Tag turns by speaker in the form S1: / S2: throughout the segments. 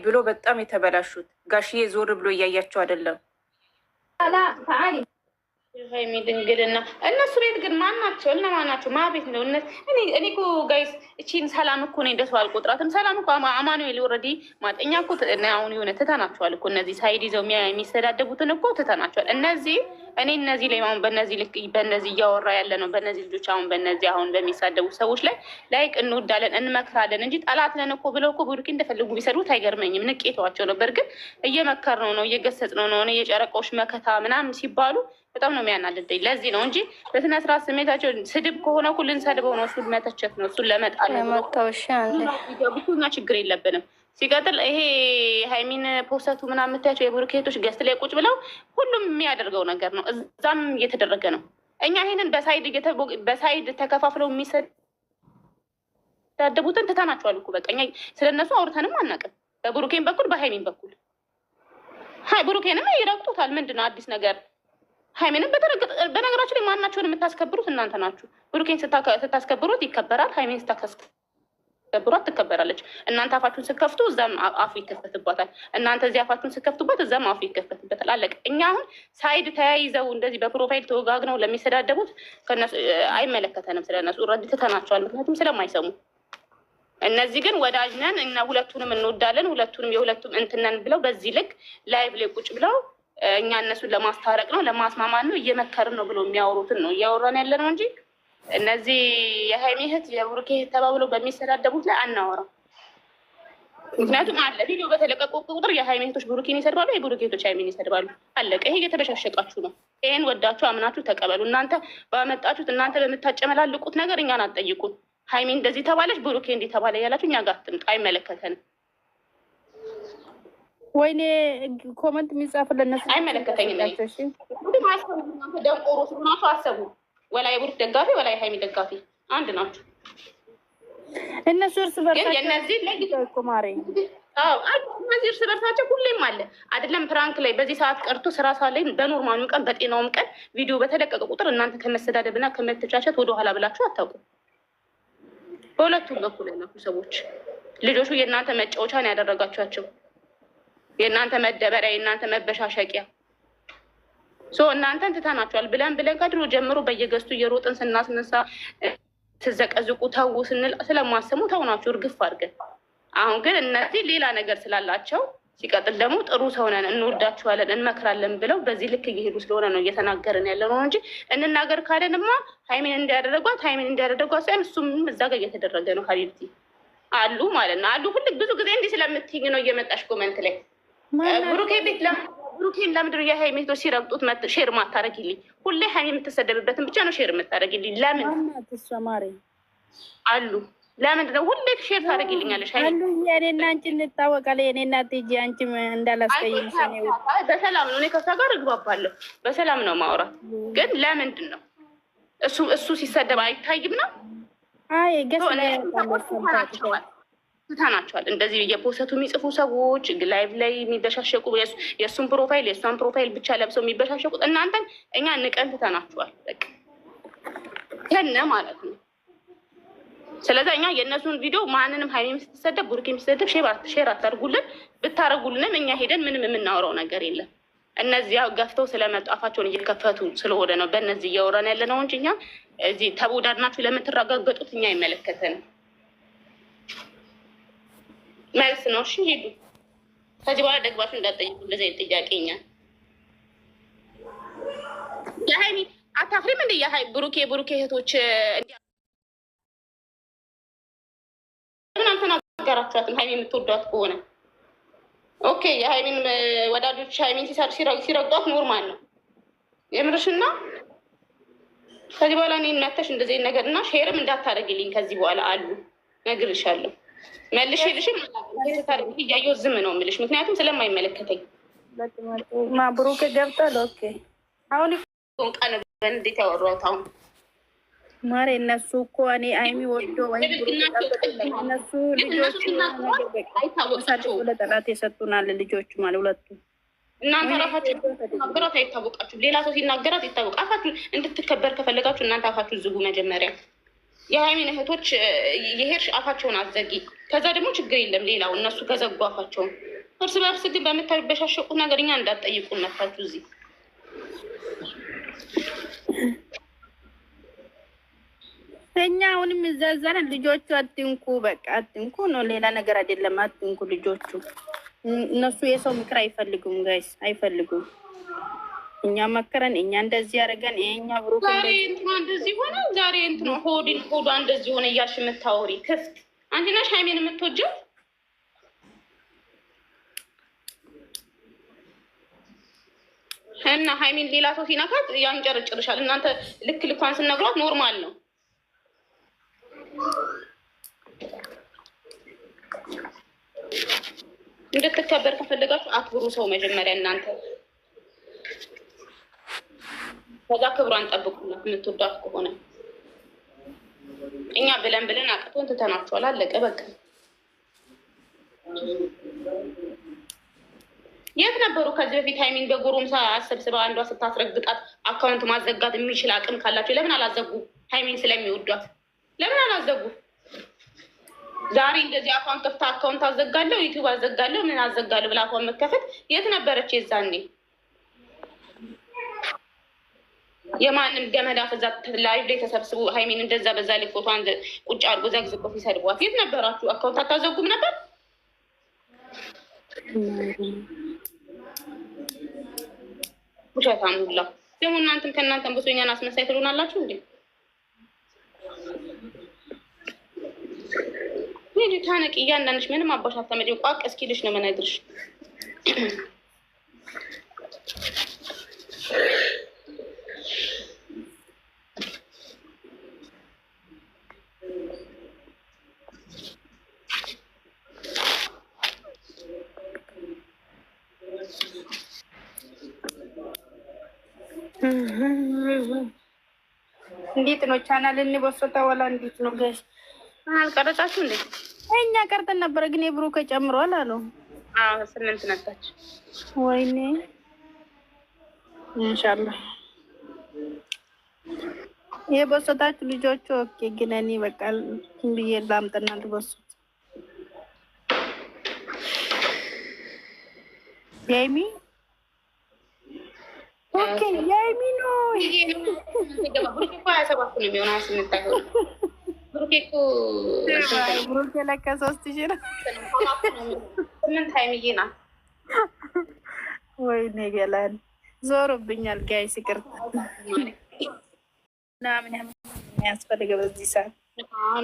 S1: ብሎ በጣም የተበላሹት። ጋሽዬ ዞር ብሎ እያያቸው አይደለም።
S2: ሀይሚ ድንግልና እነሱ ቤት ግን ማን ናቸው? እነማን ናቸው? ማ ቤት ነው? እኔ እኮ ጋይስ እቺን ሰላም እኮ ነው እንደሱ አልቆጥራትም። ሰላም እኮ አማኑኤል ኦልሬዲ ማጠኛ እኮ አሁን የሆነ ትተናቸዋል እኮ እነዚህ ሳይድ ይዘው የሚሰዳደቡትን እኮ ትተናቸዋል። እነዚህ እኔ እነዚህ ላይ አሁን በእነዚህ ልክ በእነዚህ እያወራ ያለ ነው። በእነዚህ ልጆች አሁን በእነዚህ አሁን በሚሳደቡ ሰዎች ላይ ላይክ እንወዳለን እንመክራለን እንጂ ጠላት ነን እኮ ብለው እኮ ብሩኬ እንደፈለጉ ቢሰሩት አይገርመኝም። ንቄተዋቸው ነበር። ግን እየመከር ነው እየገሰጽ ነው የጨረቃዎች መከታ ምናምን ሲባሉ በጣም ነው የሚያናድደኝ። ለዚህ ነው እንጂ በስነ ስርዓት ስሜታቸው ስድብ ከሆነ እኮ ልንሰድበው ነው፣ እሱን መተቸት ነው፣ እሱን ለመጣል ነው። ብቻ ችግር የለብንም። ሲቀጥል ይሄ ሃይሚን ፖስተቱ ምናምን የምታያቸው የብሩኬቶች ገስት ላይ ቁጭ ብለው ሁሉም የሚያደርገው ነገር ነው። እዛም እየተደረገ ነው። እኛ ይሄንን በሳይድ ተከፋፍለው የሚሰዳደቡትን ትተናቸዋል እኮ በቃ እኛ ስለነሱ አውርተንም አናውቅም። በብሩኬን በኩል በሃይሚን በኩል ብሩኬንም ይረግጡታል። ምንድን ነው አዲስ ነገር? ሃይሚንን በነገራችን ላይ ማናቸውን የምታስከብሩት እናንተ ናችሁ። ብሩኬን ስታስከብሩት ይከበራል። ሃይሚን ስታስከብሯት ትከበራለች። እናንተ አፋችሁን ስከፍቱ እዛም አፉ ይከፈትባታል። እናንተ እዚህ አፋችሁን ስከፍቱበት እዛም አፉ ይከፈትበታል። አለቀ። እኛ አሁን ሳይድ ተያይዘው እንደዚህ በፕሮፋይል ተወጋግነው ለሚሰዳደቡት አይመለከተንም። ስለነሱ ኦልሬዲ ትተናቸዋል። ምክንያቱም ስለማይሰሙ። እነዚህ ግን ወዳጅ ነን እና ሁለቱንም እንወዳለን፣ ሁለቱንም የሁለቱም እንትነን ብለው በዚህ ልክ ላይቭ ላይ ቁጭ ብለው እኛ እነሱን ለማስታረቅ ነው ለማስማማት ነው እየመከርን ነው ብሎ የሚያወሩትን ነው እያወራን ያለ ነው እንጂ እነዚህ የሃይሚ እህት የብሩኬ እህት ተባብለው በሚሰዳደቡት ላይ አናወራም። ምክንያቱም አለ ቪዲዮ በተለቀቁ ቁጥር የሃይሚ እህቶች ብሩኬን ይሰድባሉ፣ የብሩኬ እህቶች ሃይሚን ይሰድባሉ። አለቀ። ይሄ እየተበሻሸቃችሁ ነው። ይሄን ወዳችሁ አምናችሁ ተቀበሉ። እናንተ ባመጣችሁት እናንተ በምታጨመላልቁት ነገር እኛን አትጠይቁን። ሃይሚ እንደዚህ ተባለች፣ ብሩኬ እንዲህ ተባለ እያላችሁ እኛ ጋር አትምጡ። አይመለከተንም።
S3: ወይኔ ኮመንት የሚጻፍልን እነሱ
S2: አይመለከተኝም። ደንቆሮ ስለሆናችሁ አሰቡ። ወላይ የብሩክ ደጋፊ ወላይ ሃይሚ ደጋፊ አንድ ናቸው።
S3: እነሱ እርስ በርሳቸው
S2: እነዚህ እርስ በርሳቸው ሁሌም አለ አይደለም። ፕራንክ ላይ በዚህ ሰዓት ቀርቶ ስራ ሰዓት ላይ በኖርማሉም ቀን በጤናውም ቀን ቪዲዮ በተለቀቀ ቁጥር እናንተ ከመሰዳደብና ከመተቻቸት ወደኋላ ብላችሁ አታውቁም። በሁለቱም በኩል ያላችሁ ሰዎች ልጆቹ የእናንተ መጫወቻን ያደረጋችኋቸው የእናንተ መደበሪያ የእናንተ መበሻሸቂያ እናንተን ትተናቸዋል ብለን ከድሮ ጀምሮ በየገዝቱ እየሮጥን ስናስነሳ ትዘቀዝቁ ተዉ ስንል ስለማሰሙ ተውናችሁ እርግፍ አድርገን። አሁን ግን እነዚህ ሌላ ነገር ስላላቸው ሲቀጥል ደግሞ ጥሩ ሰው ነን እንወዳችኋለን እንመክራለን ብለው በዚህ ልክ እየሄዱ ስለሆነ ነው እየተናገርን ያለ ነው እንጂ እንናገር ካለንማ ሃይሚን እንዲያደረጓት ሳይሆን እሱም እዛ ጋር እየተደረገ ነው። ሀቢብቲ አሉ ማለት ነው አሉ ሁል ብዙ ጊዜ እንዲህ ስለምትይኝ ነው እየመጣሽ ኮመንት ላይ ብሩኬ ቤት ብሩኬን ለምንድን ነው የሃይሚ እህቶች ሲረግጡት ሼር ማታረጊልኝ? ሁሌ ሃይሚ የምትሰደብበትን ብቻ ነው ሼር የምታረጊልኝ። ለምን አሉ ለምንድን ነው ሁሌ ሼር ታደርጊልኛለሽ?
S3: አሉ የኔና አንቺ እንታወቃለን። የኔና ቲጂ አንቺ እንዳላስቀይም
S2: በሰላም ነው። እኔ ከሷ ጋር እግባባለሁ፣ በሰላም ነው ማውራት። ግን ለምንድን ነው እሱ ሲሰደብ አይታይም ነው?
S3: አይ ገስ
S2: ትተናቸዋል። እንደዚህ የፖሰቱ የሚጽፉ ሰዎች ላይቭ ላይ የሚበሻሸቁ የእሱን ፕሮፋይል የእሷን ፕሮፋይል ብቻ ለብሰው የሚበሻሸቁት እናንተን እኛ ንቀን ትተናቸዋል። በቃ ከነ ማለት ነው። ስለዚህ እኛ የእነሱን ቪዲዮ ማንንም ሃይሚ ስትሰደብ ብሩኬ የሚሰደብ ሼር አታርጉልን። ብታረጉልንም እኛ ሄደን ምንም የምናወራው ነገር የለም። እነዚያ ገፍተው ስለመጡ አፋቸውን እየከፈቱ ስለሆነ ነው በእነዚህ እያወራን ያለ ነው እንጂ እኛ እዚህ ተቦዳድናችሁ ለምትረጋገጡት እኛ አይመለከተንም። መልስ ነው። እሺ ሄዱ። ከዚህ በኋላ ደግባችሁ እንዳትጠይቁ እንደዚህ አይነት ጥያቄ። እኛ የሃይሚ አታፍሪም እንደ ብሩኬ እህቶች ምን አልተናገራችኋትም? ሃይሚ የምትወዷት ከሆነ ኦኬ። የሃይሚን ወዳጆች ሃይሚን ሲረግጧት ኖርማል ነው። የምርሽና ከዚህ በኋላ እኔ እናተሽ እንደዚህ ነገር እና ሼርም እንዳታደርግልኝ ከዚህ በኋላ አሉ ነግርሻለሁ። መልሽ ልሽም ታርግ እያየሁ ዝም ነው የምልሽ፣ ምክንያቱም ስለማይመለከተኝ።
S3: ብሩክ ገብቷል። ኦኬ አሁን
S2: ቀን እንዴት ያወራሁት አሁን
S3: ማሬ እነሱ እኮ እኔ አይሚ ወዶ ወይ እነሱ ልጆቹ አይታወቃቸውም። ለጠላት የሰጡናል ልጆቹ ማለት ሁለቱ
S2: እናንተ ራሳችሁ ሲናገራት አይታወቃችሁም። ሌላ ሰው ሲናገራት ይታወቅ። አፋችሁ እንድትከበር ከፈለጋችሁ እናንተ አፋችሁ ዝጉ መጀመሪያ። የሃይሚን እህቶች የሄድሽ አፋቸውን አዘጊ። ከዛ ደግሞ ችግር የለም ሌላው እነሱ ከዘጉ አፋቸውን እርስ በርስ ግን በምታበሻሸቁ ነገር እኛ እንዳትጠይቁን መታችሁ እዚህ
S3: እኛ አሁንም ይዛዛለን። ልጆቹ አትንኩ፣ በቃ አትንኩ ነው፣ ሌላ ነገር አይደለም። አትንኩ ልጆቹ። እነሱ የሰው ምክር አይፈልጉም ጋይስ፣ አይፈልጉም። እኛ መከረን፣ እኛ እንደዚህ ያደረገን፣ እኛ ብሩክ
S2: ዛሬ እንትና እንደዚህ ሆነ፣ ዛሬ እንትና ሆዷ እንደዚህ ሆነ እያልሽ የምታወሪ ክፍት አንቺ ነሽ ሃይሜን የምትወጂው። እና ሃይሜን ሌላ ሰው ሲነካት ያንጨረጭርሻል። እናንተ ልክ ልኳን ስነግሯት ኖርማል ነው። እንድትከበር ከፈለጋችሁ አክብሩ ሰው መጀመሪያ እናንተ። ከዛ ክብሯን ጠብቁላት የምትወዳት ከሆነ። እኛ ብለን አቅቶን ትተናችኋል። አለቀ በቃ። የት ነበሩ ከዚህ በፊት ሃይሚን በጎረምሳ አሰብስባ አንዷ ስታስረግጣት አካውንት ማዘጋት የሚችል አቅም ካላቸው ለምን አላዘጉ? ሃይሚን ስለሚወዷት ለምን አላዘጉ? ዛሬ እንደዚህ አካውንት ከፍታ አካውንት አዘጋለሁ፣ ዩቲዩብ አዘጋለሁ፣ ምን አዘጋለሁ ብላ አካውንት መከፈት የት ነበረች የዛኔ? የማንም ገመድ አፈዛ ላይቭ ላይ ተሰብስቡ ሃይሚን እንደዛ በዛ ላይ ፎቶዋን ቁጭ አድርጎ ዘግዝቆ ሲሰድቧት የት ነበራችሁ? አካውንት አታዘጉም ነበር? ውሸታም ሁላ ደግሞ እናንተም ከእናንተም ብሶኛን አስመሳይ ትሉናላችሁ እንዴ? ይሄ ታነቂ እያንዳንድሽ ምንም አባሻት ተመጪ ቋቅ እስኪልሽ ነው የምነግርሽ።
S3: እንዴት ነው ቻናል እንቦሰታ ወላ እንዴት ነው ጋይስ?
S2: አልቀረጻችሁ እንዴ?
S3: እኛ ቀርተን ነበረ ግን የብሩክ ጨምሯል አሉ።
S2: 8 ነታች።
S3: ወይኔ ኢንሻአላህ የቦሰታችሁ ልጆቹ ኦኬ። ግን እኔ በቃ እንብዬ ላምጥና ልቦሰት የሚ ኦኬ የሚ ነው ብሩክ ለካ 3000 ነው።
S2: 8 ሃይሚዬ ናት።
S3: ወይኔ ገላን ዞሮብኛል ጋይስ ይቅርታ። ምናምን የሚያስፈልገው በዚህ ሰዓት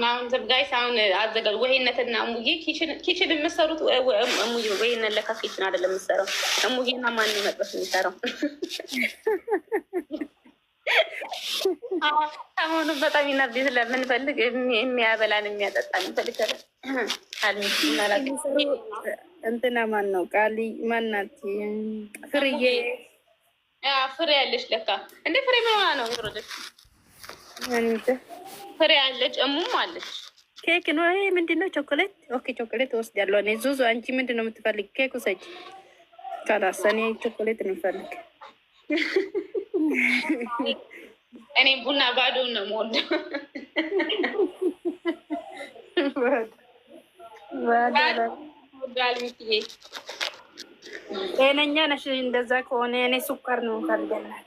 S2: አሁን ጋይስ አሁን አዘጋጅ ወይነትና እሙዬ ኪችን የምትሰሩት እሙዬ ወይነ ለካ ኪችን አይደለም የምትሰራው እሙዬና ማን ነው መጥበስ የሚሰራው? አሁን በጣም ይናብ ስለምንፈልግ የሚያበላን የሚያጠጣን እንፈልጋለን።
S3: እንትና ማን ነው ቃሊ ማናት? ፍርዬ
S2: ፍሬ ያለች ለካ እንደ ፍሬ ምን ሆና ነው ምትሮደች? ፍሬ ያለች እሙም አለች።
S3: ኬክ ነው ይሄ ምንድነው? ቾኮሌት ኦኬ ቾኮሌት ወስዳለሁ እኔ። ዙዙ አንቺ ምንድን ነው የምትፈልግ? ኬክ ውሰጂ። ካላስ እኔ ቾኮሌት ነው የምፈልግ።
S2: እኔ ቡና ባዶ ነው የምወደው።
S3: ጤነኛ ነሽ? እንደዛ ከሆነ እኔ ሱካር ነው የምፈልገላት።